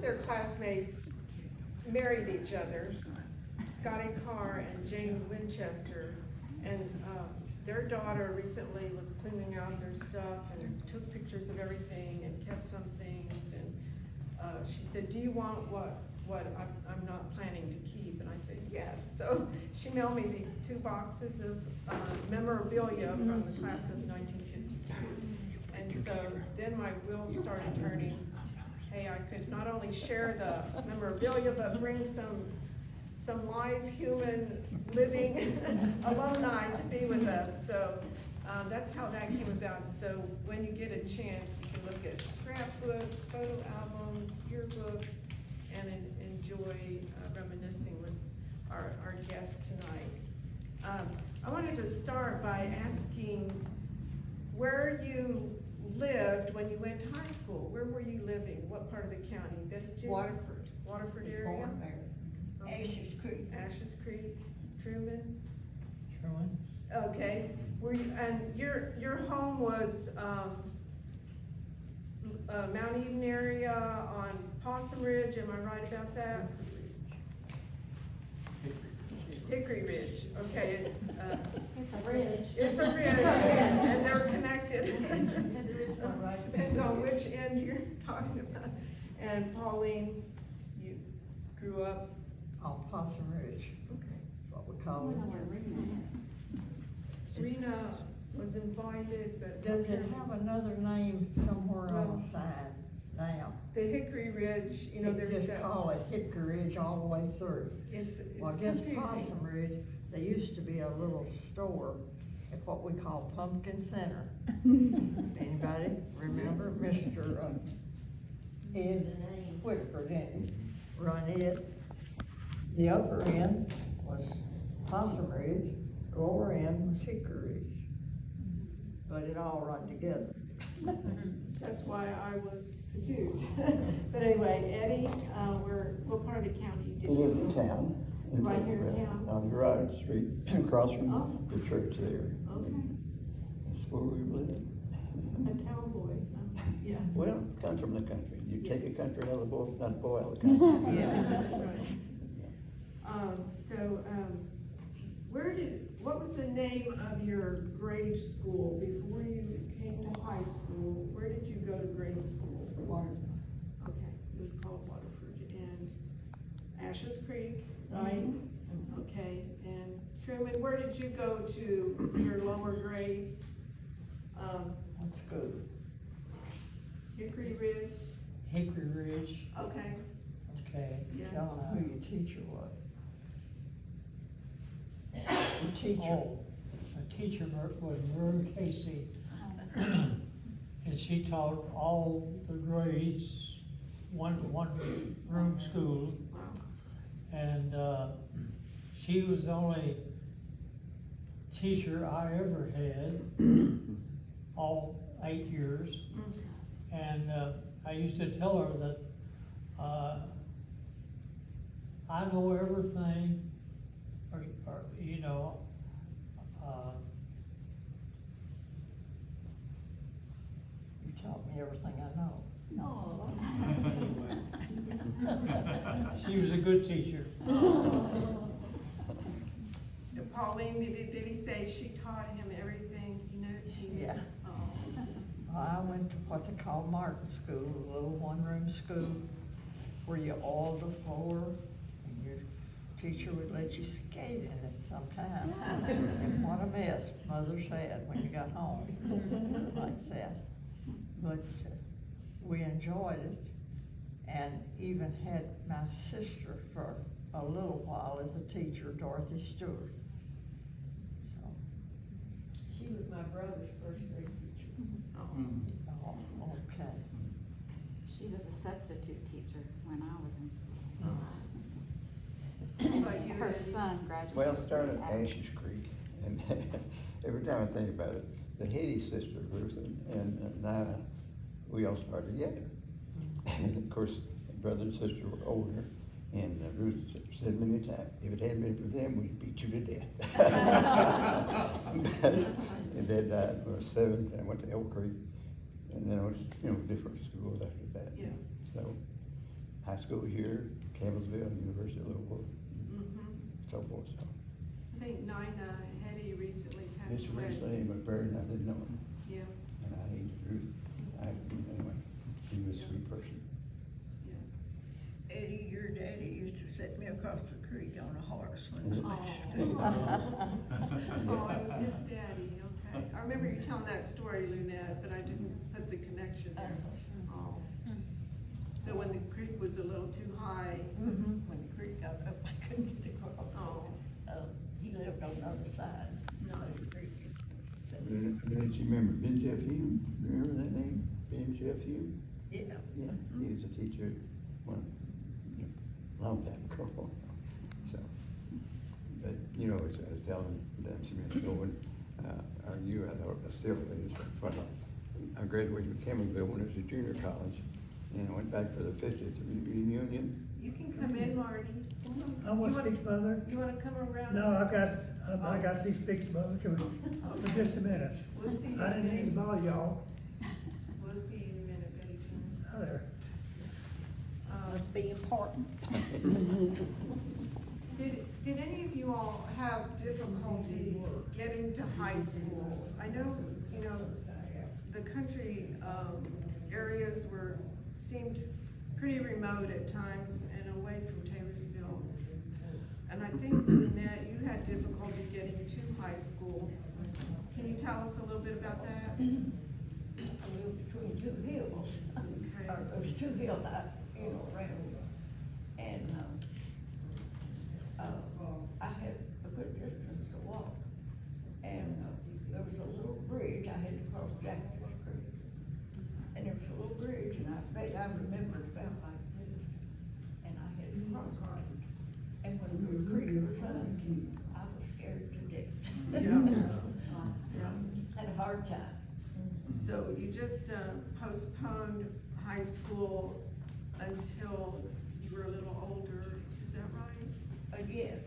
their classmates married each other, Scotty Carr and Jane Winchester, and their daughter recently was cleaning out their stuff and took pictures of everything and kept some things, and she said, "Do you want what I'm not planning to keep?" And I said, "Yes." So she mailed me these 2 boxes of memorabilia from the class of 1952. And so then my wheels started turning. Hey, I could not only share the memorabilia, but bring some live human living alumni to be with us. So that's how that came about. So when you get a chance, you can look at scrapbooks, photo albums, yearbooks, and enjoy reminiscing with our guests tonight. I wanted to start by asking where you lived when you went to high school. Where were you living? What part of the county? Bethlehem? Waterford. Waterford Was area? born there. Ashes Creek. Ashes Creek, Truman? Truman? Okay. Were you, and your home was Mount Eden area on Possum Ridge, am I right about that? Hickory Ridge, okay, it's a ridge. It's a ridge, and they're connected. Depends on which end you're talking about. And Pauline, you grew up? On Possum Ridge, Okay. what we call it. Rena was invited, but. Does it have another name somewhere on the side now? The Hickory Ridge, you know, there's Just that. call it Hickory Ridge all the way through. It's Well, I guess confusing. Possum Ridge, there used to be a little store at what we call Pumpkin Center. Anybody remember Mr. Ed Whitaker, didn't he? Run it. The upper end was Possum Ridge, the lower end was Hickory Ridge. But it all run together. That's why I was confused. But anyway, Eddie, what part of the county did We you live in town. Right here in town? On Girard Street, across Oh. from the church there. Okay, That's where we live. a town boy, yeah. Well, come from the country. You take a country out of the boy, not the boy out of the country. Yeah, that's right. What was the name of your grade school before you came to high school? Where did you go to grade school? Waterford. Okay, it was called Waterford, and Ashes Creek, right? Okay, and Truman, where did you go to your lower grades? That's good. Hickory Ridge, Hickory Ridge, okay, okay. yes. Tell them who your teacher was. The teacher. Oh, the teacher was Marie Casey, and she taught all the grades, one room school, Wow. and she was the only teacher I ever had, all 8 years. And I used to tell her that I know everything, or you know, You taught me everything I know. No. she was a good teacher. Pauline, did he say she taught him everything he knew? Yeah. Oh. I went to what they call Martin School, a little one-room school where you oiled the floor and your teacher would let you skate in it sometime. And what a mess, Mother said, when you got home, like that. But we enjoyed it and even had my sister for a little while as a teacher, Dorothy Stewart. So, She was my brother's first grade teacher. oh, okay. She was a substitute teacher when I was in school. How about you, Her Eddie? son graduated. Well, it started at Ashes Creek, and every time I think about it, the Haiti sister, Ruth and Nina, we all started together. And of course, brother and sister were older, and Ruth said many times, if it hadn't been for them, we'd beat you to death. And Dad died when I was 7, and I went to Elk Creek, and then I was, different schools after that. Yeah. So, high school here, Campbellsville, University of Louisville, so forth, so. I think Nina Hetty recently passed Just away. recently, McBurney, I didn't know him, Yeah, and anyway, he was a sweet person. yeah. Eddie, your daddy used to set me across the creek on a horse when I went to Oh. school. Oh, it was his daddy, okay. I remember you telling that story, Lunette, but I didn't put the connection there. Oh. So when the creek was a little too high, When the creek got up, I couldn't get across. Oh. He lived on the other side of the creek. So, Don't you remember Ben Jeff Hume? Remember that name? Ben Jeff Hume? yeah. Yeah, he was a teacher, long time ago. So, but, you know, as I was telling Nancy Miss Owen, I thought it was silly, it's funny. I graduated from Campbellsville when it was a junior college, and I went back for the 50th reunion. you can come in, Marty. I want You to speak, Mother. You wanna come around? No, I got to speak, Mother, for just a minute. We'll see you I in a didn't mean to minute. bother y'all. We'll see you in a minute, Betty. Hi there. Must be important. Did any of you all have difficulty getting to high school? I know, you know, the country, areas seemed pretty remote at times and away from Taylorsville. And I think, Lynette, you had difficulty getting to high school. Can you tell us a little bit about that? I lived between two hills. Okay. There's two hills around. And, I had a good distance to walk. And, there was a little bridge, I had to cross Jackson's Creek. And there was a little bridge, and I bet I remembered about like this. And I had to cross it. And when the creek was up, I was scared to death. Yeah. Had a hard time. So you just postponed high school until you were a little older, is that right? Yes,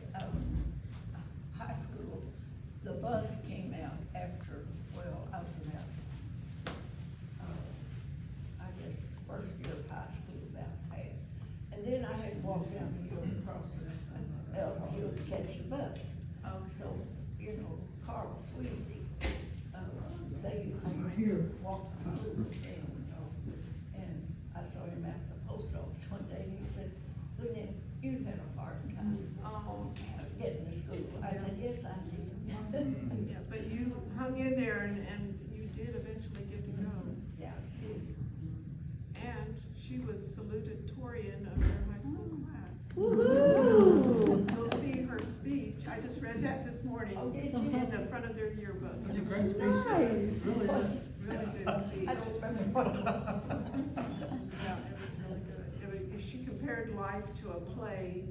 high school, the bus came out after, well, I was about, I guess, first year of high school, about half. And then I had to walk down the hill across the hill to catch the bus. So, you know, Carl Sweezy, they walked to school, and I saw him at the post office one day, and he said, Lynette, you had a hard time Oh, getting to school. I said, yes, I did. yeah, but you hung in there and you did eventually get to go. Yeah, I did. And she was salutatorian of your high school class. Woo-hoo. You'll see her speech, I just read that this morning Oh, did you? in the front of their yearbook. That's a great speech. Nice. Really good speech. I don't remember what it was. Yeah, it was really good. She compared life to a play,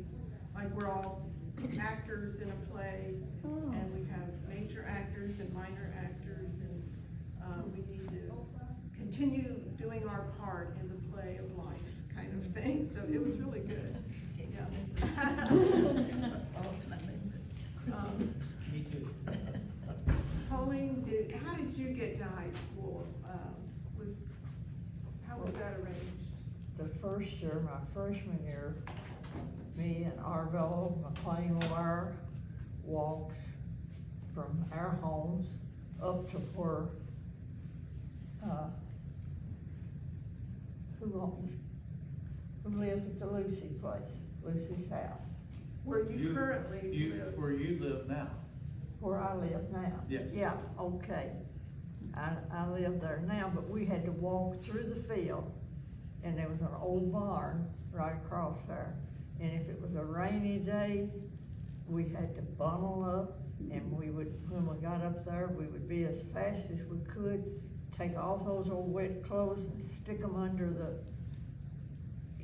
like we're all actors in a play, and we have major actors and minor actors, and we need to continue doing our part in the play of life, kind of thing, so it was really good. Yeah. Me too. Pauline, how did you get to high school? How was that arranged? The first year, my freshman year, me and Arvelo McLean Wire walked from our homes up to where, who lives at the Lucy place, Lucy's house, Where you currently live? Where you live now. where I live now. Yes. Yeah, okay. I live there now, but we had to walk through the field, and there was an old barn right across there. And if it was a rainy day, we had to bundle up, and we would, when we got up there, we would be as fast as we could, take off those old wet clothes and stick them under the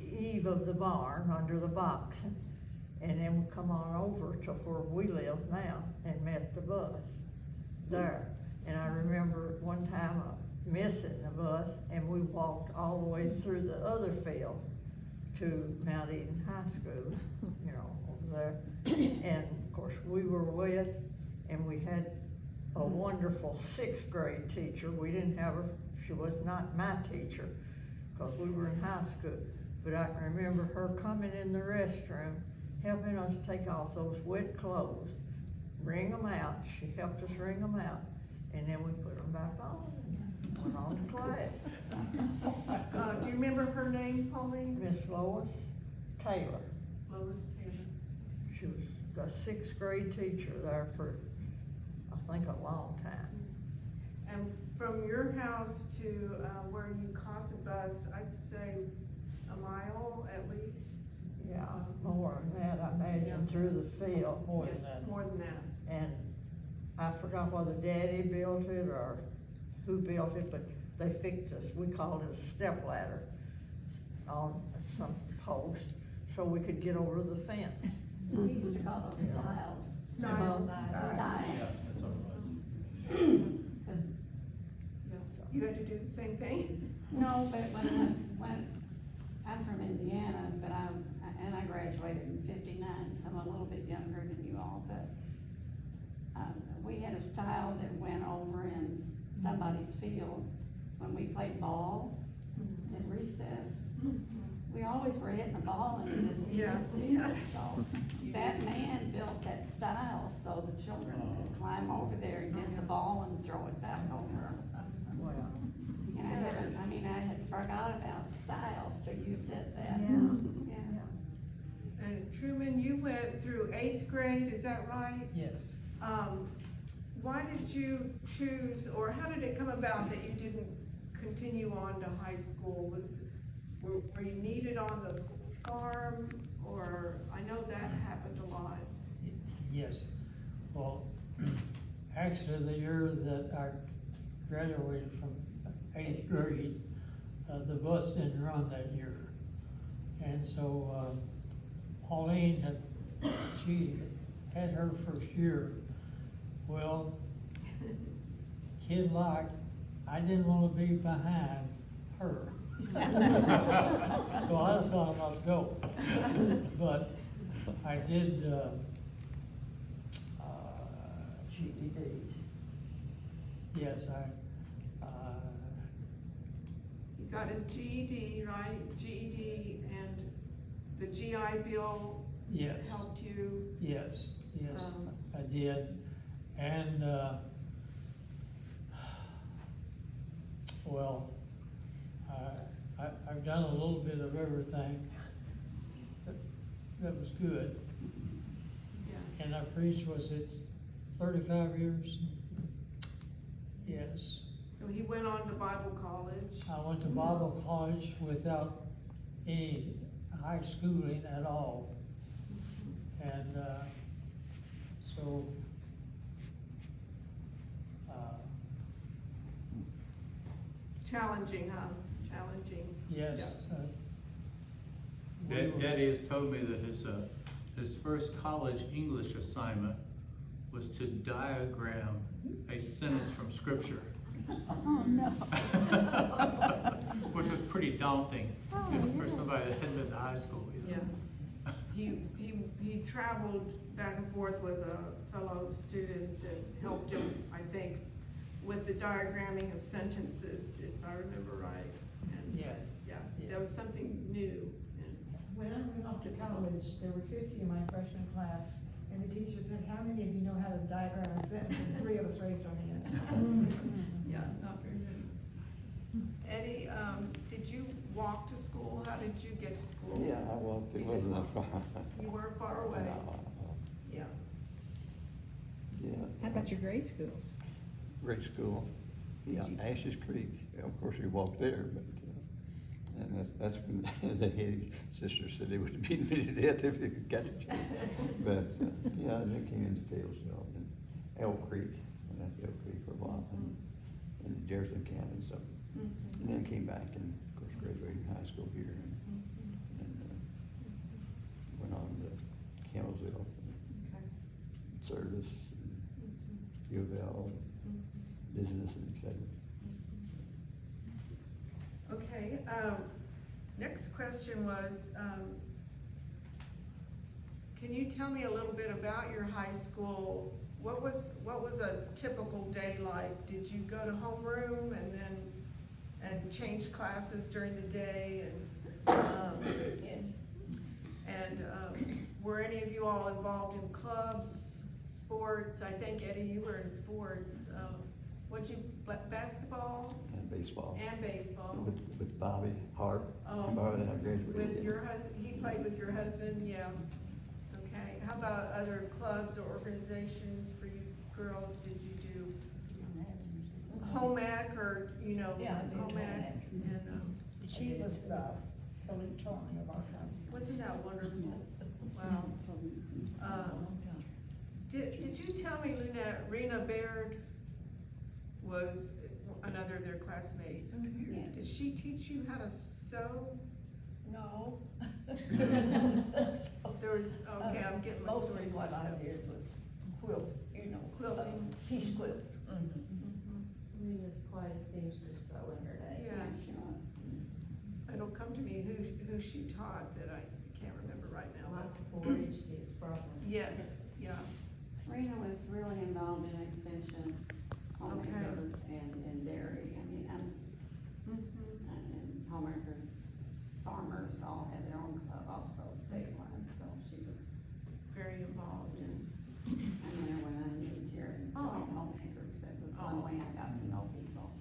eave of the barn, under the box. And then we'd come on over to where we live now and met the bus there. And I remember one time missing the bus, and we walked all the way through the other field to Mount Eden High School, you know, over there. And of course, we were wet, and we had a wonderful sixth grade teacher. We didn't have her, she was not my teacher, because we were in high school. But I can remember her coming in the restroom, helping us take off those wet clothes, wring them out. She helped us wring them out, and then we put them back on and went on to class. Do you remember her name, Pauline? Miss Lois Taylor. Lois Taylor. She was the sixth grade teacher there for, I think, a long time. And from your house to, where you caught the bus, I'd say a mile at least? Yeah, more than that, I imagine, through the field. More Yeah, than that. More than that. And I forgot whether Daddy built it or who built it, but they fixed us, we called it a step ladder on some post, so we could get over the fence. We used to call those stiles. Styles. Stiles. That's what it was. 'Cause You had to do the same thing? no, but when, I'm from Indiana, but I graduated in '59, so I'm a little bit younger than you all, but, we had a stile that went over in somebody's field when we played ball at recess. We always were hitting the ball into this Yeah. field, so that man built that stile so the children could climb over there and get the ball and throw it back over. Wow. And I had forgot about stiles till you said that. Yeah. Yeah. And Truman, you went through 8th grade, is that right? Yes. Why did you choose, or how did it come about that you didn't continue on to high school? Were you needed on the farm, or, I know that happened a lot. Yes. Well, actually, the year that I graduated from 8th grade, the bus didn't run that year. And so, Pauline she had her first year. Well, kid like, I didn't wanna be behind her. So I decided not to go. But I did, GEDs. yes, He got his GED, right? GED, and the GI Bill yes, helped you. yes, Um, I did. And, well, I've done a little bit of everything that was good. Yeah. And I preached, was it 35 years? Yes. So he went on to Bible college. I went to Bible college without any high schooling at all. And, so, Challenging, huh? Challenging. yes. we were- Daddy has told me that his first college English assignment was to diagram a sentence from scripture. Oh, no. Which was pretty daunting for somebody that hadn't been to high school. You know? Yeah. He traveled back and forth with a fellow student that helped him, I think, with the diagramming of sentences, if I remember right. And Yes. yeah, Yeah. that was something new. And When I went off to college, there were 50 in my freshman class, and the teacher said, how many of you know how to diagram a sentence? And 3 of us raised our hands. yeah, not very many. Eddie, did you walk to school? How did you get to school? Yeah, I walked, it wasn't that far. You weren't far away. Yeah. Yeah. How about your grade schools? Great school. Yeah, Ashes Creek, of course, we walked there, but, and that's when the head sister said they would beat me to death if they got to church. But, yeah, they came into Taylorsville and Elk Creek, and that's Elk Creek for a while, and in Jefferson County, so. And then came back and, of course, graduated high school here and went on to Campbellsville, Okay. service, U of L, business, and et cetera. Okay, next question was, can you tell me a little bit about your high school? What was a typical day like? Did you go to homeroom and then, and change classes during the day? And Yes. And, were any of you all involved in clubs, sports? I think, Eddie, you were in sports. What'd you, basketball And baseball. and baseball? With Bobby Hart. Oh, Bobby and I graduated. with your husband, he played with your husband, yeah. Okay, how about other clubs or organizations for you girls? Did you do home ec or, Yeah, I did home ec? And, She was the salutatorian of our council. wasn't that wonderful? Wow. Did you tell me, Lynette, Rena Baird was another of their classmates? Yes. Did she teach you how to sew? No. There was, okay, I'm getting my story. Mostly what I did was quilt, Quilting. piece quilts. Rena's quite a seamstress though in her day. Yeah. She was. It'll come to me who she taught that I can't remember right now. Lots of 4-H kids probably. Yes, yeah, Rena was really involved in extension, homemakers, and dairy. I mean, and homemakers, farmers all had their own club also statewide, so she was very involved. involved in. And then when I moved here and joined homemakers, that was one way I got to know people.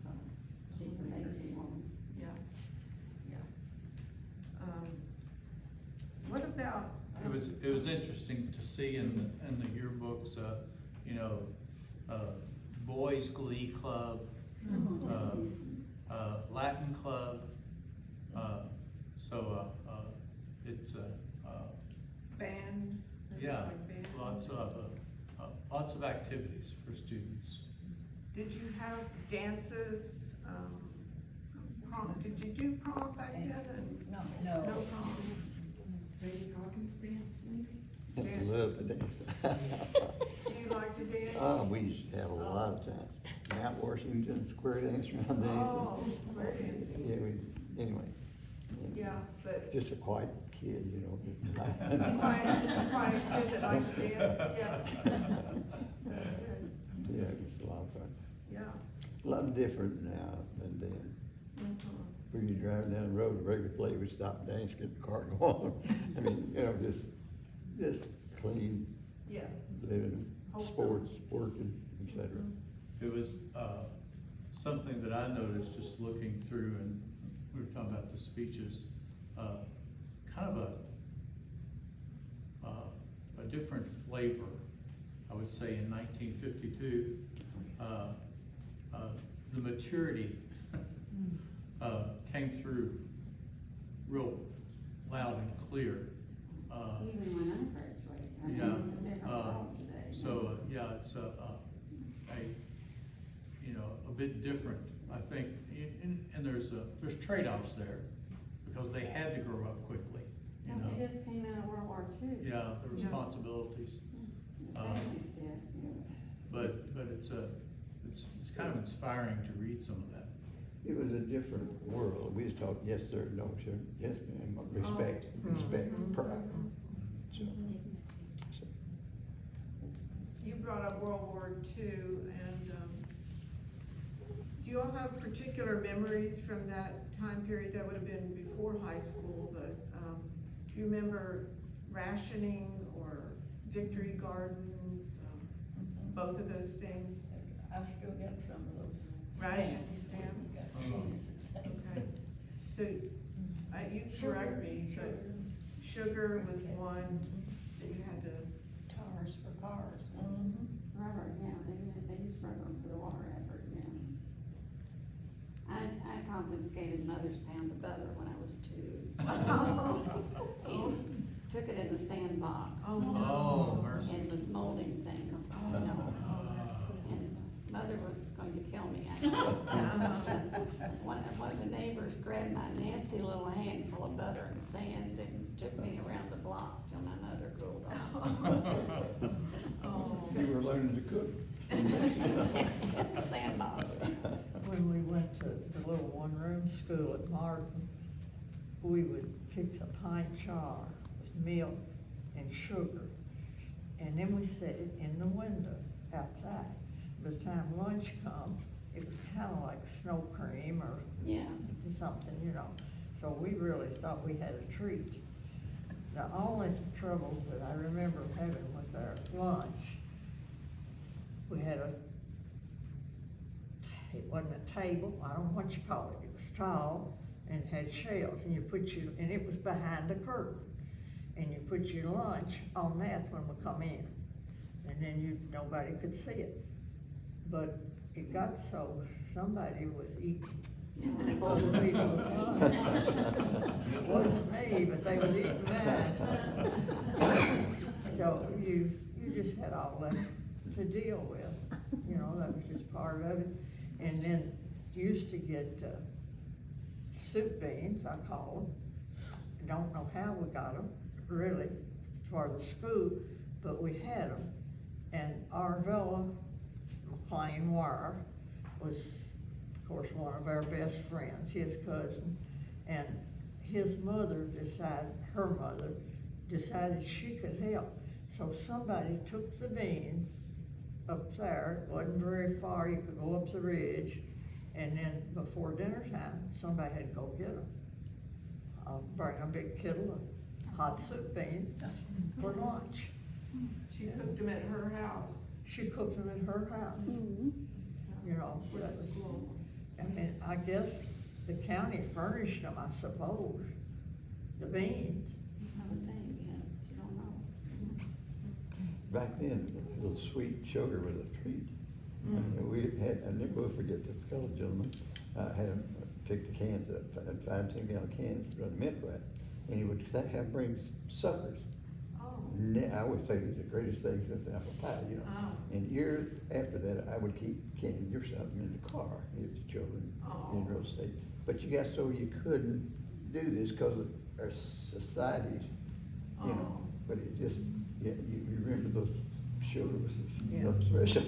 So she's an amazing woman. Yeah, yeah. What about? It was interesting to see in the yearbooks, boys glee club, Latin club, it's, Band? yeah, Like band? lots of activities for students. Did you have dances, prom, did you do prom back then? No. No prom? Sadie Hawkins dance, maybe? I love to dance. Do you like to dance? We used to have a lot of time. Mount Washington, square dance around dancing. Oh, square dancing. Yeah, anyway. Yeah, but Just a quiet kid, quiet kid that liked to dance, yeah. Yeah, it was a lot of fun. Yeah. A lot different now than then. Mhm. When you drive down the road, a regular play would stop and dance, get the car going. I mean, just clean Yeah. living, Wholesome. sports, working, et cetera. It was, something that I noticed just looking through, and we were talking about the speeches, kind of a different flavor, I would say, in 1952. The maturity came through real loud and clear. Even when I graduated, I mean, Yeah, it's a different world today. So, yeah, it's a bit different, I think, and there's trade-offs there, because they had to grow up quickly, Well, they just came out of World War II. Yeah, the responsibilities, The families did, yeah. but it's kind of inspiring to read some of that. It was a different world. We just talked yes, sir, no, sir, yes, ma'am, respect, pride. So, You brought up World War II, and, do you all have particular memories from that time period? That would have been before high school, but, do you remember rationing or victory gardens, both of those things? I still got some of those. Ration stamps. stamps? Okay, so, you correct me, but sugar was one that you had to. Tires for cars. Rubber, yeah, they used rubber for the water effort, yeah. I confiscated Mother's pound of butter when I was 2. And took it in the sandbox. Oh, mercy. And was molding things, And Mother was going to kill me. One of the neighbors grabbed my nasty little handful of butter and sand and took me around the block till my mother cooled off. you were learning to cook. Sandbox. When we went to the little one-room school at Martin, we would fix a pint jar with milk and sugar, and then we set it in the window outside. By the time lunch come, it was kinda like snow cream or Yeah. something, So so we really thought we had a treat. The only trouble that I remember having with our lunch, we had it wasn't a table, I don't know what you call it, it was tall and had shelves, and and it was behind a curtain. And you put your lunch on that when we come in, and then nobody could see it. But it got so, somebody was eating other people's lunch. It wasn't me, but they was eating mine. So you just had all that to deal with, that was just part of it. And then used to get soup beans, I call them. I don't know how we got them, really, for the school, but we had them. And Arvella McLean Wire was, of course, one of our best friends, his cousin. And her mother decided she could help. So somebody took the beans up there, it wasn't very far, you could go up the ridge, and then before dinner time, somebody had to go get them. Bring a big kettle of hot soup beans for lunch. She cooked them at her house. She cooked them in her house. For the school. I mean, I guess the county furnished them, I suppose, the beans. I would think, you don't know. Back then, the sweet sugar was a treat. I never will forget this colored gentleman, had him pick the cans up, 5-10 gallon cans, run mint right, and he would bring suckers. I always say these are the greatest things since apple pie, And years after that, I would keep candy or something in the car, give the children in real estate. But you got so you couldn't do this because of our societies, but it just, you remember those sugar was special.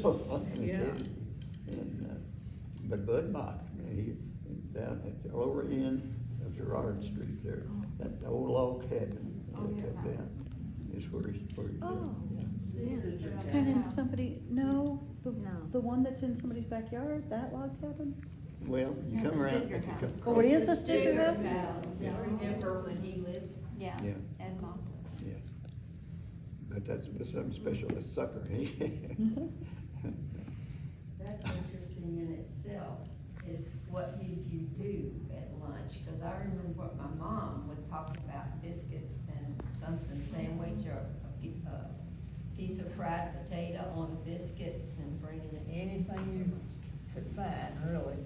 But Bud Mott, he down at the lower end of Gerard Street there, that old log cabin that cut down is where he's It's kind of in the one that's in somebody's backyard, that log cabin? Well, you come around. Oh, it is the sticker house? I remember when he lived. Yeah. Yeah. And Mont. Yeah. But that's something special, that sucker, That's interesting in itself, is what did you do at lunch? Cause I remember what my mom would talk about, biscuit and something sandwich or a piece of fried potato on a biscuit and bringing it. Anything you could find, really,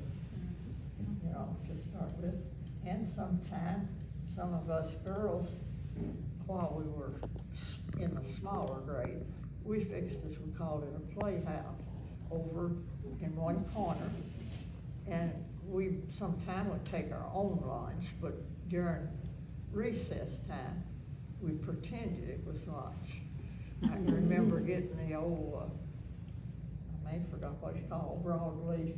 to start with. And sometimes, some of us girls, while we were in the smaller grade, we fixed, as we called it, a playhouse over in one corner. And we sometime would take our own lunch, but during recess time, we pretended it was lunch. I can remember getting the old, I forgot what it's called, broadleaf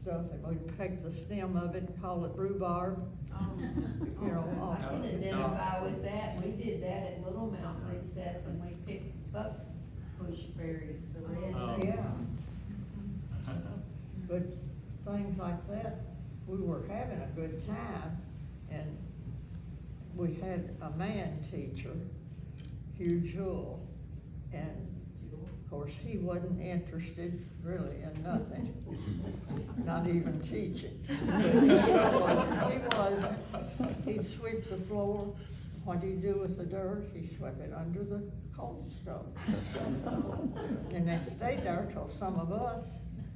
stuff, and we'd pick the stem of it and call it rhubarb. I can identify with that. We did that at Little Mountain Recess, and we picked buckbush berries, the red ones. Yeah. But things like that, we were having a good time, and we had a man teacher, Hugh Jewell, and of course, he wasn't interested really in nothing, not even teaching. He'd sweep the floor. What do you do with the dirt? He swept it under the coal stove. And that stayed there till some of us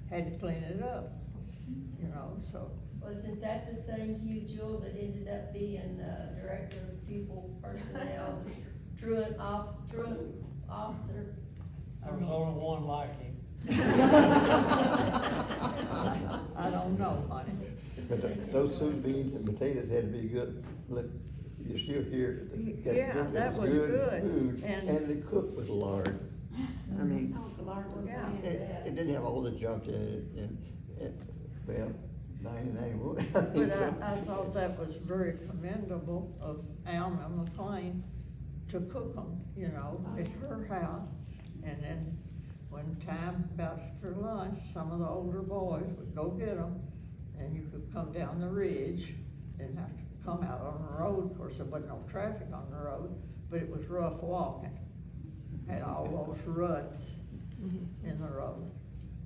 had to clean it up, so. Wasn't that the same Hugh Jewell that ended up being the director of pupil personnel, the truant officer? There was only one like him. I don't know, honey. But those soup beans and potatoes had to be good. Look, you still hear it. That was good. Food, and they cooked with lard. I mean, The lard was Yeah. it didn't have all the junk in it, and well, 99. But I thought that was very commendable of Alma McLean to cook them, at her house. And then when time about for lunch, some of the older boys would go get them, and you could come down the ridge, didn't have to come out on the road, of course, there wasn't no traffic on the road, but it was rough walking. Had all those ruts in the road,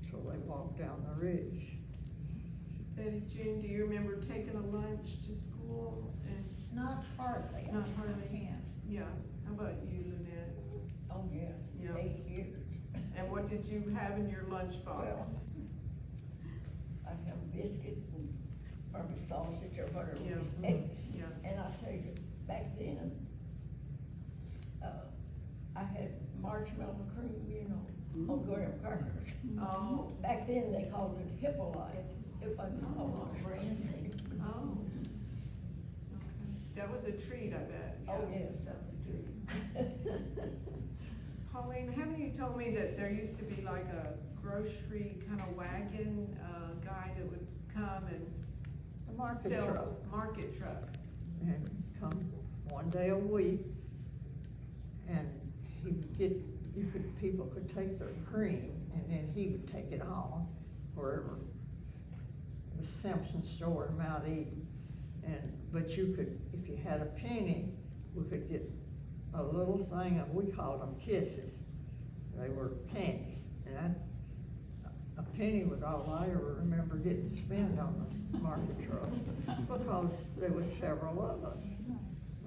so they walked down the ridge. Betty June, do you remember taking a lunch to school? And Not hardly. Not hardly. I can't. yeah, how about you, Lynette? Oh, yes, Yeah. 8 years. And what did you have in your lunchbox? Well, I have biscuits or a sausage or whatever. Yeah. we had. Yeah. And I tell you, back then, I had marshmallow cream, you know, on graham crackers. Oh, Back then, they called it Hippolyte. It wasn't called brand name. oh. Okay. That was a treat, I bet. Oh, Yeah. yes, that's true. Pauline, haven't you told me that there used to be like a grocery kind of wagon, guy that would come and The market sell? truck. Market truck. And come one day a week, and he would get, people could take their cream, and then he would take it on wherever. It was Simpson's store in Mount Eden, but you could, if you had a penny, we could get a little thing, and we called them kisses. They were candy, and a penny was all I ever remember getting spent on the market truck, because there was several of us.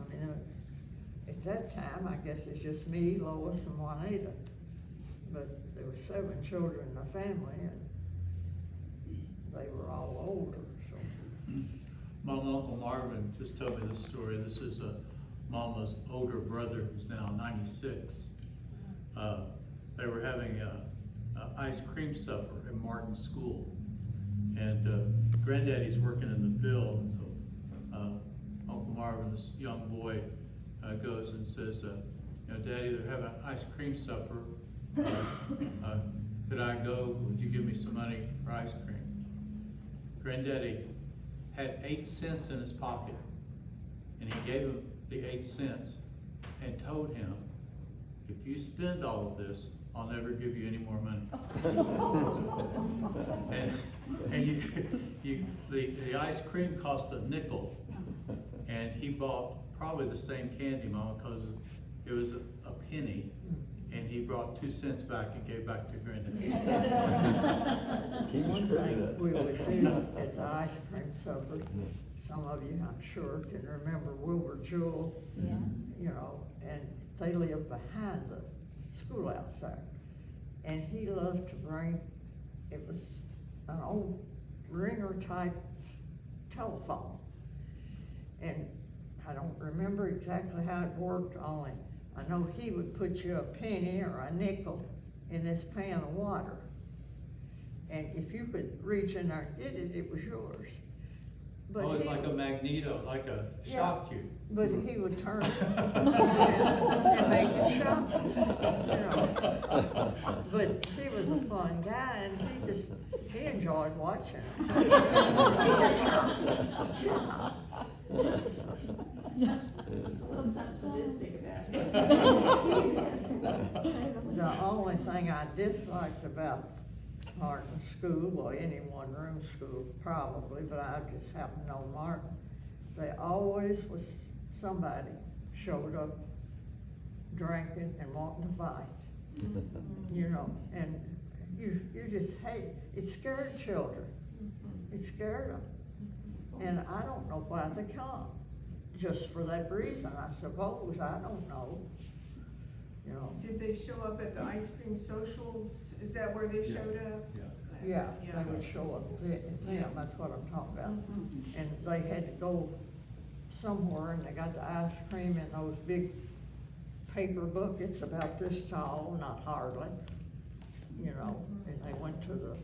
I mean, at that time, I guess it's just me, Lois, and Juanita, but there were 7 children in the family, and they were all older, so. Mama, Uncle Marvin just told me this story. This is Mama's older brother, who's now 96. They were having a ice cream supper at Martin's school. And Granddaddy's working in the field. So, Uncle Marvin, this young boy, goes and says, you know, Daddy, they're having ice cream supper. Could I go? Would you give me some money for ice cream? Granddaddy had 8 cents in his pocket, and he gave him the 8 cents and told him, if you spend all of this, I'll never give you any more money. and the ice cream cost a nickel, and he bought probably the same candy, Mama, because it was a penny, and he brought 2 cents back and gave back to Granddaddy. Keep One screwing thing it. we would do at the ice cream supper, some of you, I'm sure, can remember Wilbur Jewell. Yeah. You know, and they lived behind the schoolhouse there. And he loved to bring, it was an old ringer type telephone. And I don't remember exactly how it worked, only I know he would put you a penny or a nickel in this pan of water. And if you could reach in there and get it, it was yours. But Oh, it's he- like a magneto, like a shock tube. But he would turn it and make it shock, you know. But he was a fun guy, and he enjoyed watching it. Just a little something sadistic about it. The only thing I disliked about Martin School, well, any one-room school probably, but I just happen to know Martin, they always was, somebody showed up drinking and wanting to fight, you know, and you just hate, it scared children, it scared them, and I don't know why they come, just for that reason, I suppose, I don't know, you know. Did they show up at the ice cream socials? Is that where they showed up? Yeah, they would show up then, that's what I'm talking about. And they had to go somewhere, and they got the ice cream in those big paper buckets about this tall, not hardly, you know, and they went to the,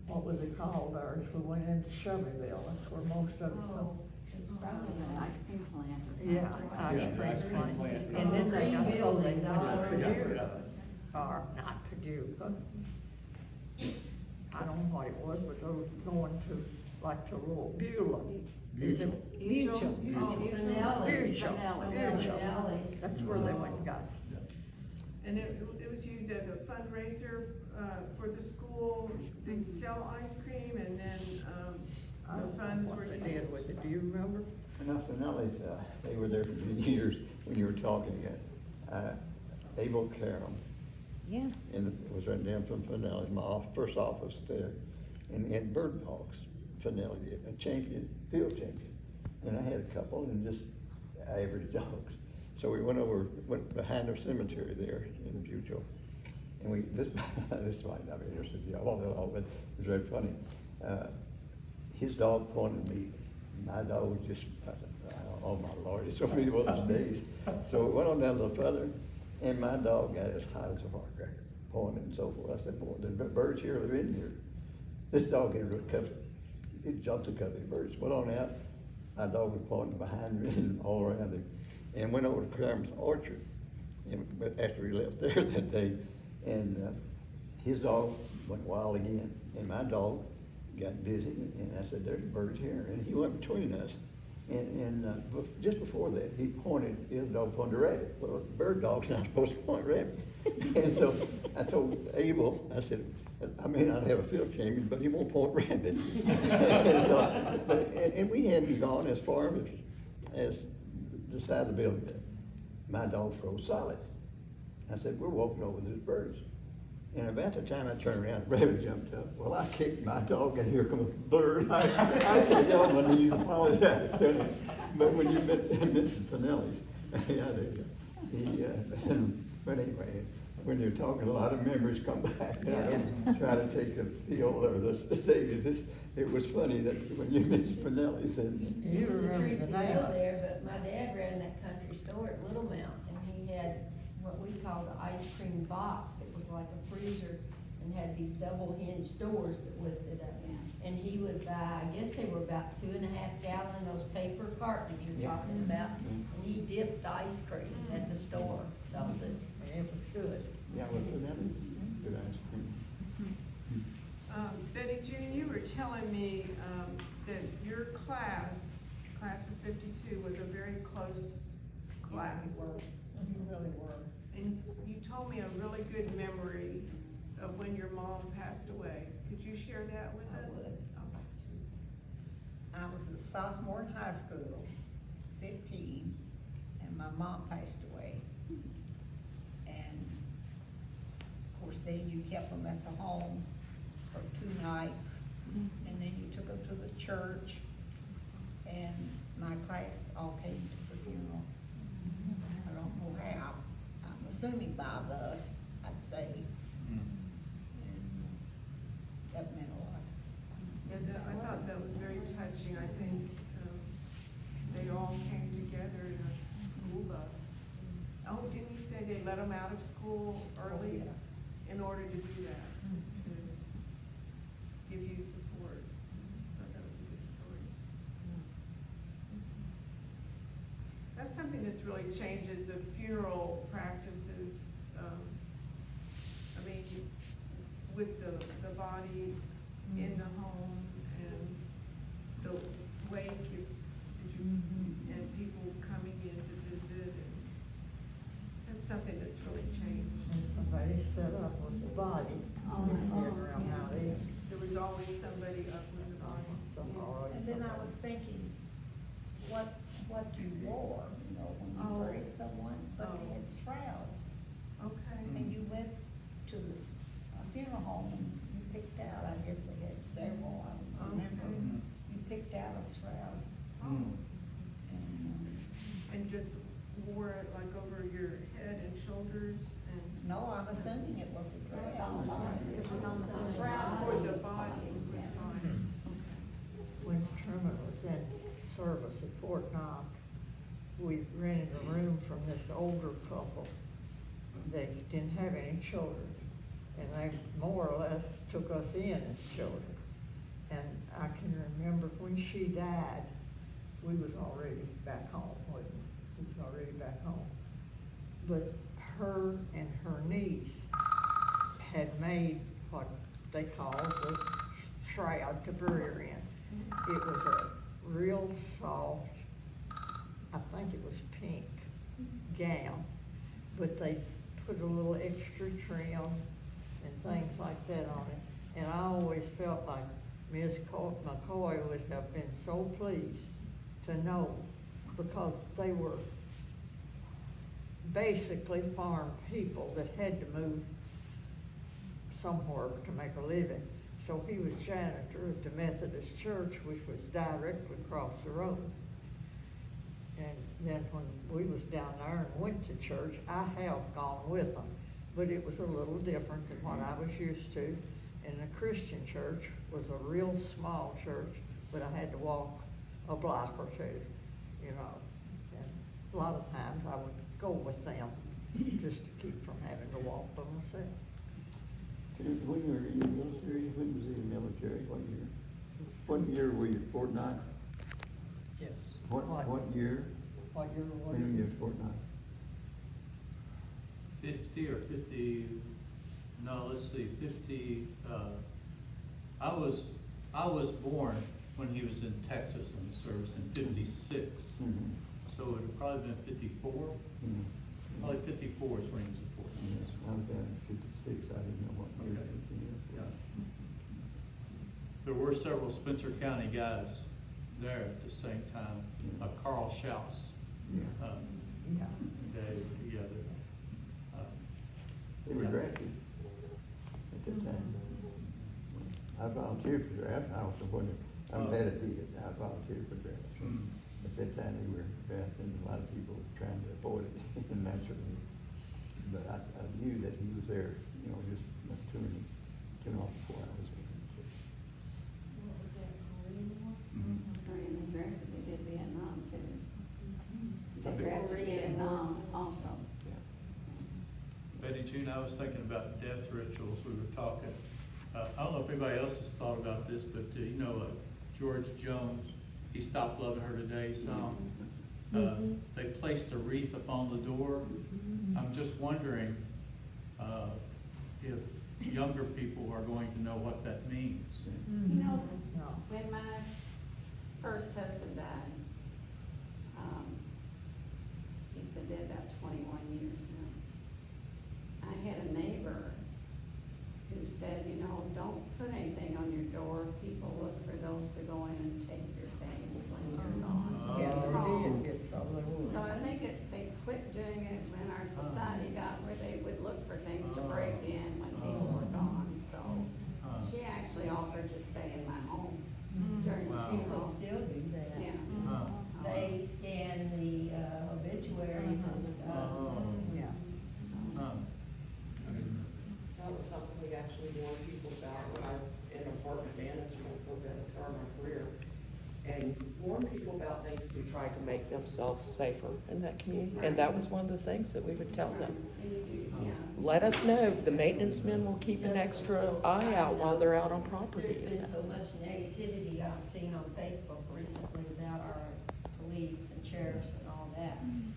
what was it called there, if we went into Shelbyville, that's where most of it Oh, it's probably an ice cream plant. Yeah, ice Yeah, ice cream cream plant. plant. And then they got Green sold, they building, went to Dollar Purdue, Yeah. or not Purdue, but I don't know what it was, but they were going to, like to Little Beulah. Is it? Mutual. Oh, Finelli's. Mutual. Finelli's. That's where they went and got it. And it was used as a fundraiser, for the school. They'd sell ice cream, and then, I the don't know funds what were they used. did with it, do you remember? Now, Finelli's, they were there for many years when you were talking. Abel Carum, Yeah. and it was right down from Finelli's, my first office there. And he had bird dogs, Finelli did, a champion, field champion. And I had a couple and just average dogs. So we went behind our cemetery there in Buchel. And this might not be interesting to y'all at all, but it was very funny. His dog pointed at me. My dog was just, oh my Lord, it's so many of those days. So it went on down a little further, and my dog got as hot as a firecracker, pointing and so forth. I said, boy, the birds here live in here. This dog had really covered. It jumped a couple of birds, went on out. My dog was pointing behind me and all around him, and went over to Clarem's orchard. But after we left there that day, and his dog went wild again, and my dog got busy, and I said, "There's birds here," and he went between us. And just before that, his dog pointed a rabbit. Well, bird dog's not supposed to point rabbits. And so I told Abel, I said, I may not have a field champion, but he won't point rabbits. and we hadn't gone as far as the side of the building. My dog froze solid. I said, we're walking over these birds. And about the time I turned around, the rabbit jumped up. Well, I kicked my dog, and here comes a bird. I can't get on my knees, apologize to him. But when you mentioned Finelli's, but anyway, when you're talking, a lot of memories come back. And I don't try to take the field or the stage. It was funny that when you mentioned Finelli's, and You It was a remember treat the to name. go there, but my dad ran that country store at Little Mount, and he had what we called the ice cream box. It was like a freezer and had these double hinged doors that lifted up. And he would buy, I guess they were about 2.5 gallon, those paper cartons you're Yeah. talking about. And he dipped ice cream at the store, sold it. It was good. yeah, with Finelli's, good ice cream. Betty Jean, you were telling me, that your class of 52, was a very close class. You really were. And you told me a really good memory of when your mom passed away. Could you share that with I us? would. Okay. I was a sophomore in high school, 15, and my mom passed away. And of course, then you kept them at the home for 2 nights, and then you took them to the church, and my class all came to the funeral. I don't know how, I'm assuming by bus, I'd say. And that meant a lot. Yeah, I thought that was very touching. I think, they all came together in a school bus. Oh, didn't you say they let them out of school early Oh, yeah. in order to do that? To give you support. I thought that was a good story. That's something that's really changes the funeral practices. I mean, with the body in the home and the wake, and people coming in to visit, and that's something that's really changed. And somebody set up with the body. Around how they. There was always somebody up with the body. And then I was thinking, what you wore, you know, when you Oh. buried someone, but they had shrouds. Okay. And you went to the funeral home and you picked out, I guess they had several, I don't remember. Okay. You picked out a shroud. Oh. And, And just wore it like over your head and shoulders and. no, I'm assuming it was a dress. Shroud for the body, for the body. When Truman was in service at Fort Knox, we rented a room from this older couple. They didn't have any children, and they more or less took us in as children. And I can remember when she died, we was already back home, wasn't we? We was already back home. But her and her niece had made what they called the shroud to bury her in. It was a real soft, I think it was pink gown, but they put a little extra trim and things like that on it. And I always felt like Ms. McCoy would have been so pleased to know, because they were basically farm people that had to move somewhere to make a living. So he was janitor at the Methodist Church, which was directly across the road. And then when we was down there and went to church, I have gone with them, but it was a little different than what I was used to. And the Christian church was a real small church, but I had to walk a block or two, you know. And a lot of times I would go with them just to keep from having to walk by myself. When you were in the military, when was you in the military, what year? What year were you, Fort Knox? Yes. What year? What year was When were you at Fort Knox? 50 or 50, no, let's see, 50, I was born when he was in Texas in the service in 56. Mm-hmm. So it would have probably been 54. Mm-hmm. Probably 54 is when he was at Fort Yes, Knox. I was down in 56, I didn't know what year. Okay. it was. Yeah. There were several Spencer County guys there at the same time. Carl Schaus, Yeah. Yeah. they together. They were Yeah. drafted at that time. I volunteered for draft, I also wasn't, I'm glad I did, I volunteered for draft. Mm. At that time, they were drafting, a lot of people were trying to avoid it, and naturally. But I knew that he was there, you know, just not too long before I was in. During the draft, they did Vietnam too. They Okay. drafted Vietnam also. Yeah. Betty June, I was thinking about death rituals, we were talking. I don't know if anybody else has thought about this, but you know, George Jones, He Stopped Loving Her Today song. They placed a wreath upon the door. I'm just wondering if younger people are going to know what that means. You know, No. when my first husband died, he's been dead about 21 years now. I had a neighbor who said, you know, don't put anything on your door. People look for those to go in and take your things when you're gone. Yeah, Oh. they did, so they would. So I think they quit doing it when our society got where they would look for things to break in when people were gone. So she actually offered to stay in my home during the Wow. People funeral. still do that. Yeah. They scan the obituaries and stuff. Yeah. That was something we actually warned people about when I was in apartment management for a better part of my career. And warn people about things to try to make themselves safer in that community. And that was one of the things that we would tell them. Yeah. Let us know, the maintenance men will keep an extra eye out while they're out on property. There's been so much negativity I've seen on Facebook recently about our police and sheriffs and all that. And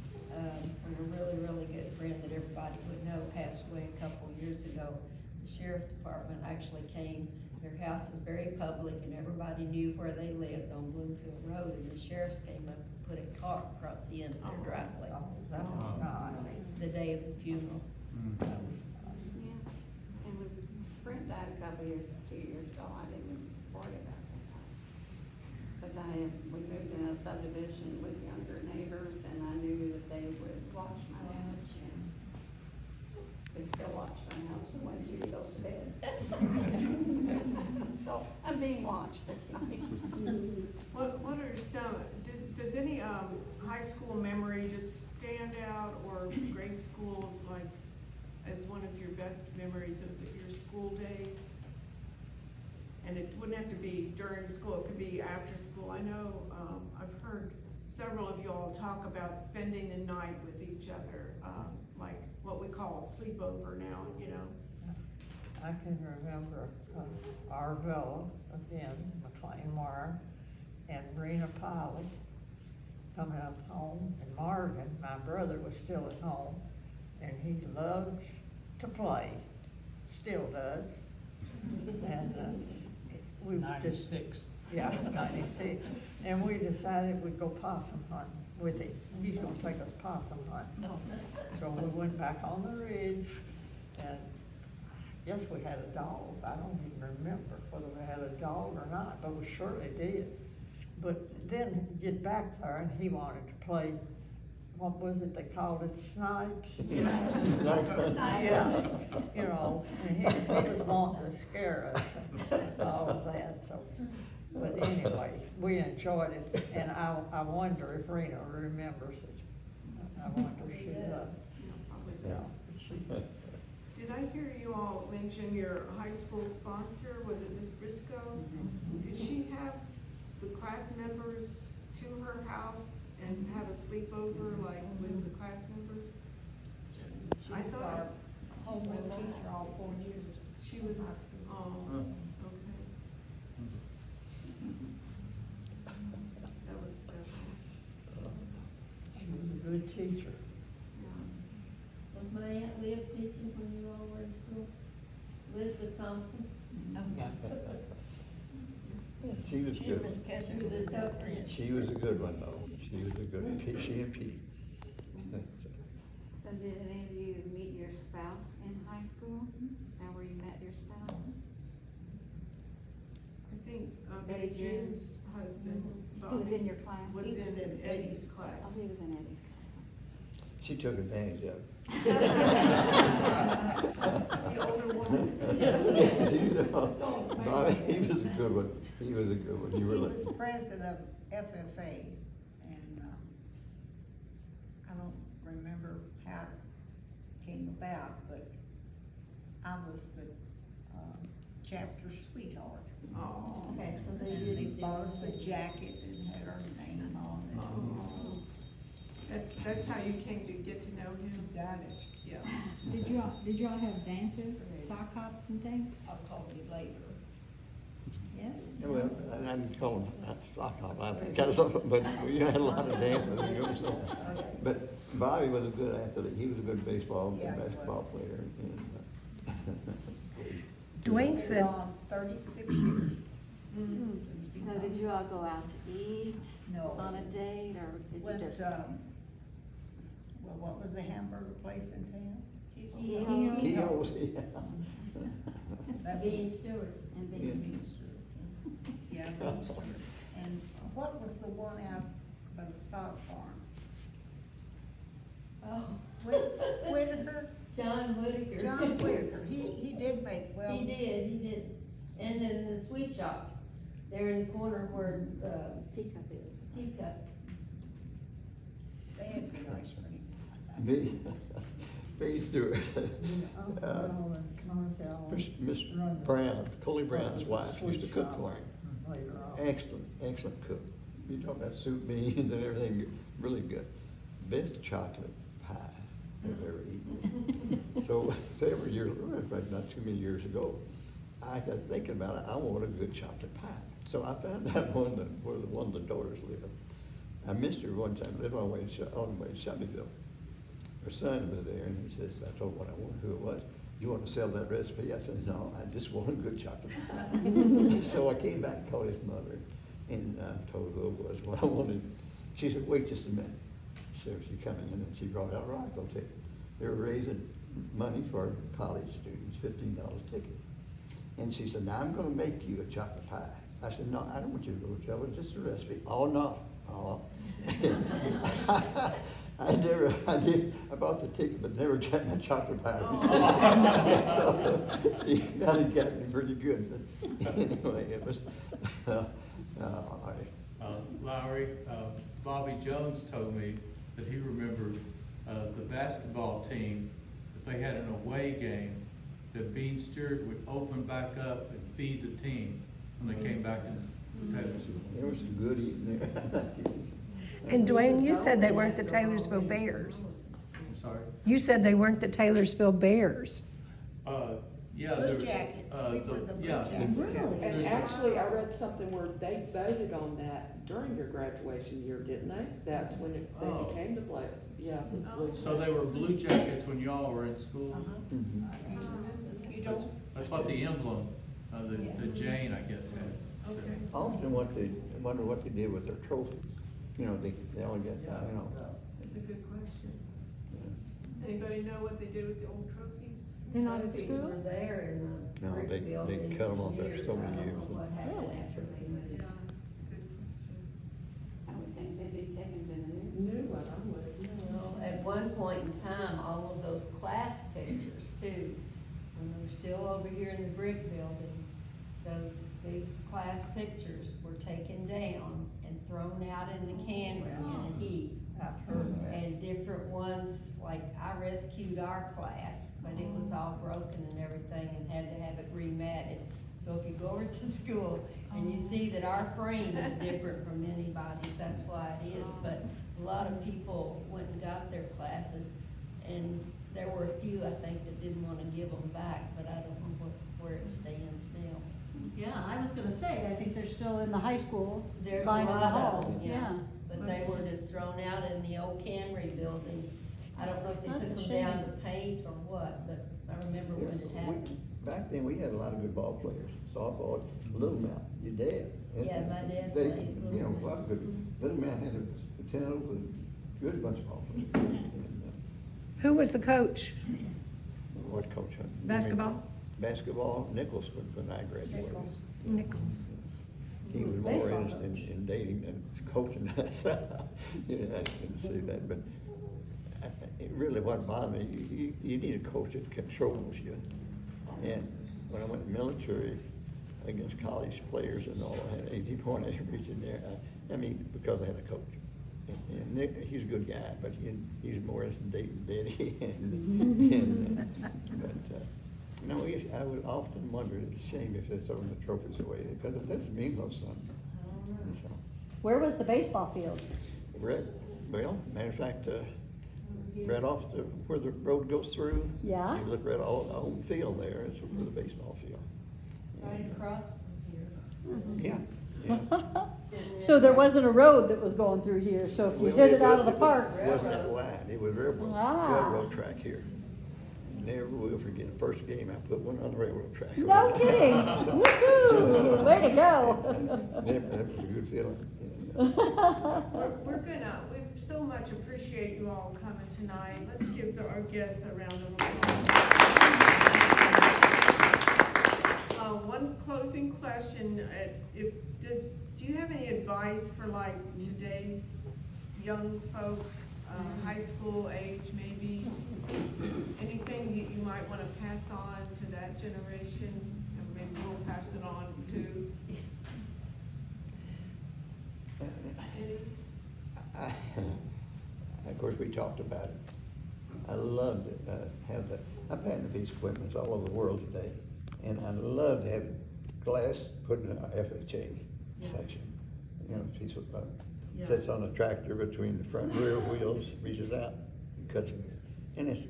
a really, really good friend that everybody would know passed away a couple of years ago. The sheriff department actually came, their house is very public and everybody knew where they lived on Bloomfield Road. And the sheriffs came up and put a tarp across the end of their driveway. Oh, that was nice. The day of the funeral. That was nice. Yeah, and when Brent died a few years ago, I didn't worry about that house. Cause we moved in a subdivision with younger neighbors and I knew that they would watch my house. They still watch my house when Judy goes to bed. So I'm being watched, that's nice. What are some, does any, high school memory just stand out, or grade school, like, as one of your best memories of your school days? And it wouldn't have to be during school, it could be after school. I know, I've heard several of y'all talk about spending the night with each other, like what we call sleepover now, you know? I can remember Arvella, again, McLean Moore, and Rena Polly coming up home, and Marvin, my brother, was still at home, and he loved to play, still does. And we just, 96. yeah, 96, and we decided we'd go possum hunting with him. He's gonna take us possum hunting. So we went back on the ridge, and yes, we had a dog. I don't even remember whether we had a dog or not, but we surely did. But then get back there and he wanted to play, what was it they called it, snipes? Yeah, you know, and he was wanting to scare us and all of that, so. But anyway, we enjoyed it, and I wonder if Rena remembers it. I wonder if she does. Probably Yeah, does. she, Did I hear you all mention your high school sponsor? Was it Miss Briscoe? Did she have the class members to her house and have a sleepover like with the class members? She I was thought- our homeroom teacher all 4 years. She was, in high school. Huh. okay. That was special, she was a good teacher. yeah. Was my Aunt Liv teaching when you all were in school? Elizabeth Thompson? She was She good. was She catching was a the tough difference. She was a good one, though. She was a good one. She and Pete. So did any of you meet your spouse in high school? Is that where you met your spouse? I think Betty Betty Jean's husband, Who was in Bobby, your class? was He was in in Eddie's Eddie's class. Oh, he was in Eddie's class. She took advantage of it. The older one. You know, Bobby, he was a good one. He was a good one. He You really. was president of FFA, and, I don't remember how it came about, but I was the, chapter sweetheart. Oh. Okay, so they And did. they bought us a jacket and had our name on it. Oh. That's how you came to get to know him? Got it. Yeah. Did y'all have dances, sock hops and things? I'll call you later. Yes? Well, I didn't call him sock hop, I think, but we had a lot of dances and doing so. But Bobby was a good athlete. He was a good baseball Yeah, and he was. basketball player. Dwayne Been said- gone 36 years. So did you all go out to eat? No. On a date, or did you Went, just? well, what was the hamburger place in town? Keogh's? Keogh's, yeah. That Bean was- Stewart. And Yeah. Beans. Bean Stewart, yeah. Yeah, Bean Stewart. And what was the one out by the sod farm? Oh. Whitaker? John Whitaker. John Whitaker, he did make, well. He did. And then the sweet shop, there in the corner where the Teacup is. teacup. They had good ice cream. Bean Stewart. Miss Brown, Coley Brown's wife, used to cook for him. Later on. Excellent cook. You talk about soup, beans, and everything, really good. Best chocolate pie I've ever eaten. So several years, not too many years ago, I got thinking about it, I want a good chocolate pie. So I found out where one of the daughters lived. I missed her one time, lived on the way to Shelbyville. Her son was there, and he says, I told him what I wanted, who it was. You want to sell that recipe? I said, no, I just want a good chocolate pie. So I came back and called his mother and told her who it was, what I wanted. She said, wait just a minute. So she's coming in, and she brought out a rifle ticket. They were raising money for college students, $15 a ticket. And she said, now I'm gonna make you a chocolate pie. I said, no, I don't want you to go to trouble, just a recipe. Oh, no. Oh. I bought the ticket, but never got my chocolate pie. She got me pretty good, but anyway, it was, Lowry, Bobby Jones told me that he remembered, the basketball team, if they had an away game, that Bean Stewart would open back up and feed the team when they came back in Taylorsville. there was some good eating there. And Dwayne, you said they weren't the Taylorsville Bears. I'm sorry? You said they weren't the Taylorsville Bears. Yeah. Blue there was, Jackets, we were the Blue yeah, Jackets. And There's a- actually, I read something where they voted on that during your graduation year, didn't they? That's when they Oh. became the Blue, yeah, the Blue. So they were Blue Jackets when y'all were in school? Mhm. You That's, don't, that's what the emblem, the Jane, I guess, had. Okay. Often wonder what they did with their trophies. You know, they only got, you know. That's a good question. Yeah. Anybody know what they did with the old trophies? They're not in Trophies school? were there in the No, brick they building cut 'em off for there years. so many I don't years. know what happened after they moved. Yeah, that's a good question. point in time, all of those class pictures too, when they were still over here in the brick building, those big class pictures were taken down and thrown out in the canyon in a heap. I've heard that. And different ones, like I rescued our class, but it was all broken and everything and had to have it rematted. So if you go over to school and you see that our frame is different from anybody's, that's why it is. But a lot of people went and got their classes, and there were a few, I think, that didn't wanna give them back, but I don't know where it stands now. Yeah, I was gonna say, I think they're still in the high school, There's a lining the lot of halls, them, yeah. But they were just thrown out in the old Cannery building. I don't know if they That's took a them down shame. to paint or what, but I remember when it happened. Back then, we had a lot of good ball players, softball, Little Mount, your dad. And Yeah, my dad they, played Little you know, Mount. a lot of good, Little Mount had a potential, was a good bunch of ball players. And, Who was the coach? what coach? Basketball? Basketball, Nichols, when I graduated. Nichols. He was Who's more baseball interested in dating than coaching us. You know, I didn't see that, but it really what bothered me, you need a coach that controls you. And when I went to military against college players and all, I had 80-point average in there. I mean, because I had a coach. And Nick, he's a good guy, but he's more interested in dating Betty. No, I would often wonder, it's a shame if they're throwing the trophies away, because it doesn't mean no something. And so, Where was the baseball field? matter of fact, right off where the road goes through. Yeah. You look right all the whole field there, is where the baseball field. Right across from here. Yeah. So there wasn't a road that was going through here, so if you Well, hit it out of the park. It wasn't that wide, it was railroad, Ah. railroad track here. Never will forget, the first game, I put one on the railroad track. No kidding. Woohoo, way to go. That was a good feeling. We so much appreciate you all coming tonight. Let's give our guests a round of applause. One closing question, do you have any advice for like today's young folks, high school age maybe? Anything that you might want to pass on to that generation, and maybe we'll pass it on to? Of course, we talked about it. I love to have I patent piece equipment all over the world today, and I love to have glass put in an FHA section. You know, piece of sits on a tractor between the front and rear wheels, reaches out, and cuts it. And it's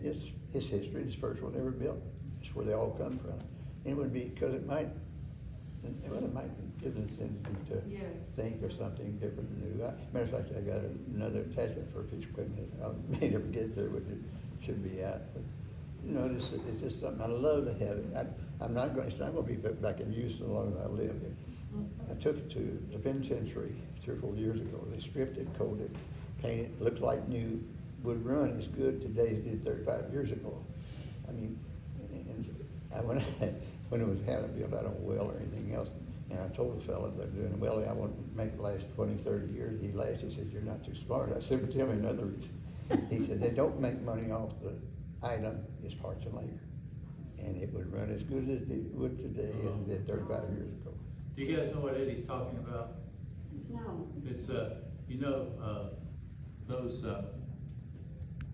history. It's the first one ever built. It's where they all come from. And it would be because it might give us something to think or something different and new. Matter of fact, I got another attachment for a piece of equipment. I may never get there, but it should be out. But, you know, it's just something I love to have it. It's not going to be put back in use as long as I live. I took it to the penitentiary 3 or 4 years ago. They stripped it, coated it, painted it, looked like new, would run as good today as it did 35 years ago. I mean, when it was having built, I don't well or anything else. And I told the fellow that doing a welly, I want to make it last 20, 30 years. He laughed. He said, "You're not too smart." I said, "Well, tell me another reason." He said, "They don't make money off the item, it's parts and labor." And it would run as good as it would today as it did 35 years ago. Do you guys know what Eddie's talking about? No. It's, those,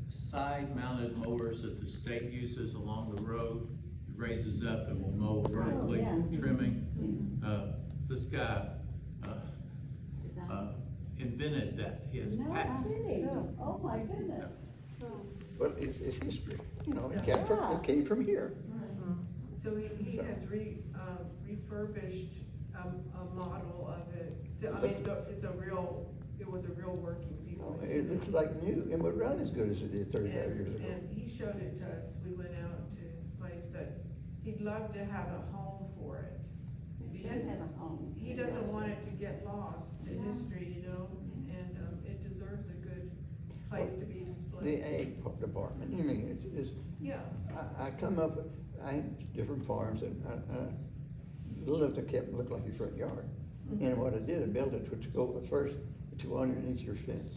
side-mounted mowers that the state uses along the road, it raises up and will mow vertically, yeah. trimming. This guy, invented that, he has No, patent. really? Oh, my goodness. But it's history, you know, it came from here. So he has refurbished a model of it. I mean, it was a real working piece of It equipment. looks like new, and would run as good as it did 35 years ago. And he showed it to us, we went out to his place, but he'd love to have a home for it. It should have a home. He doesn't want it to get lost in history, you know, and it deserves a good place to be displayed. The ag department, I mean, it's Yeah. I come up, I had different farms, and I looked like your front yard. And what I did, I built it to go first to underneath your fence,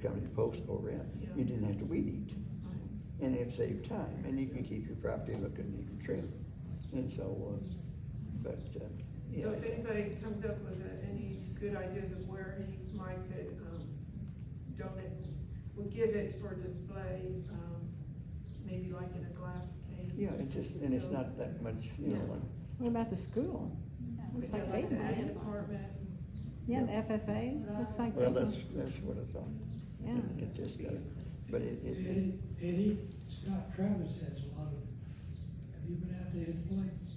come your post over in. Yeah. You didn't have to weed eat. and it saves time, and you can keep your property looking even trim. And so, yeah. So if anybody comes up with any good ideas of where Mike could, donate, we'll give it for display, maybe like in a glass case. Yeah, it's just, and it's not that much, you know, like, What about the school? Looks like they the might. ag department. Yeah, the FFA, looks like they. well, that's what I thought. Yeah. And it just, but it, Eddie, Scott Travis has a lot of, have you been out to his place?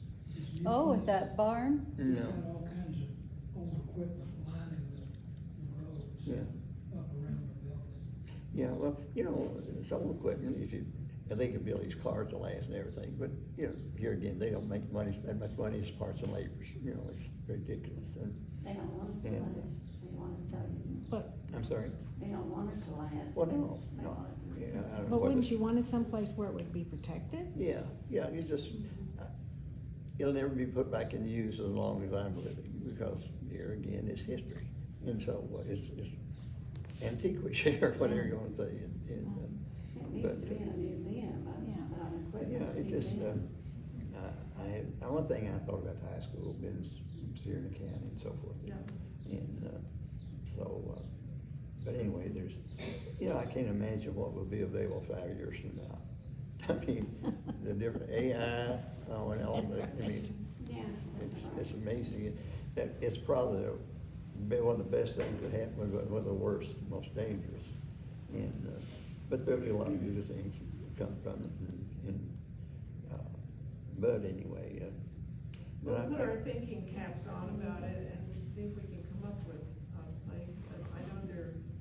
His new Oh, at place? that barn? He's no, got all kinds of old equipment lining the roads. yeah. Up around the building. Yeah, well, you know, it's old equipment, if you, and they can build these cars to last and everything, but, you know, here again, they don't make money, that much money as parts and labors, you know, it's ridiculous, and, They don't want it to And- last, they want it so, But, I'm sorry, they don't want it to last. well, no, They no, want it to- yeah, I don't know but what wouldn't it- you want it someplace where it would be protected? Yeah, you just, it'll never be put back in use as long as I'm living, because here again, it's history, and so, it's antiquish, or whatever you wanna say, It needs but, to be in a museum, equipment. yeah, it just, museum. the only thing I thought about the high school, been here in the county and so forth. Yeah. And, but anyway, there's, you know, I can't imagine what will be available 5 years from now. I mean, the different AI, and all that, I mean, Yeah. it's amazing. It's probably one of the best things that happened, but one of the worst, most dangerous. And, but there'll be a lot of good things that come from it, but anyway, We'll but put our thinking caps on about it and see if we can come up with a place. I know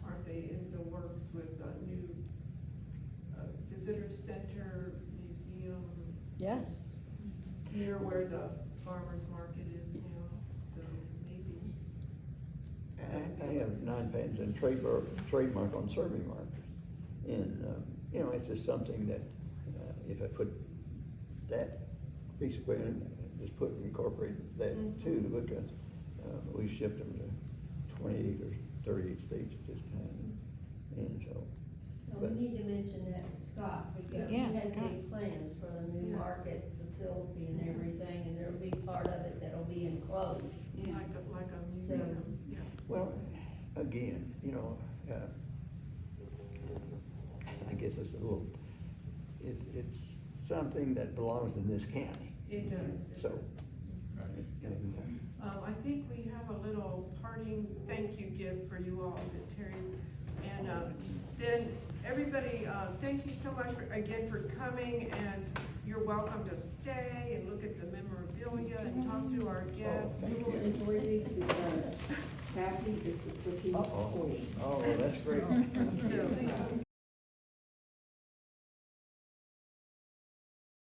aren't they in the works with a new visitor center, museum, Yes. near where the farmer's market is now, so maybe. I have 9 patents and trademark on survey markers. And, you know, it's just something that, if I put that piece of equipment, just incorporate that too, because, we shipped them to 28 or 38 states at this time. And so, We need to mention that to Scott, because he Yeah, has Scott. big plans for the new Yes. market facility and everything, and there'll be part of it that'll be enclosed. Like a museum, yeah. well, again, you know, I guess it's a little, it's something that belongs in this county. It does. So, I think we have a little parting thank you gift for you all, that Terry, and, then everybody, thank you so much again for coming, and you're welcome to stay and look at the memorabilia and talk to our guests. thank you. Enjoy these because Kathy is the cookie Uh-oh. queen. Oh, that's great. So,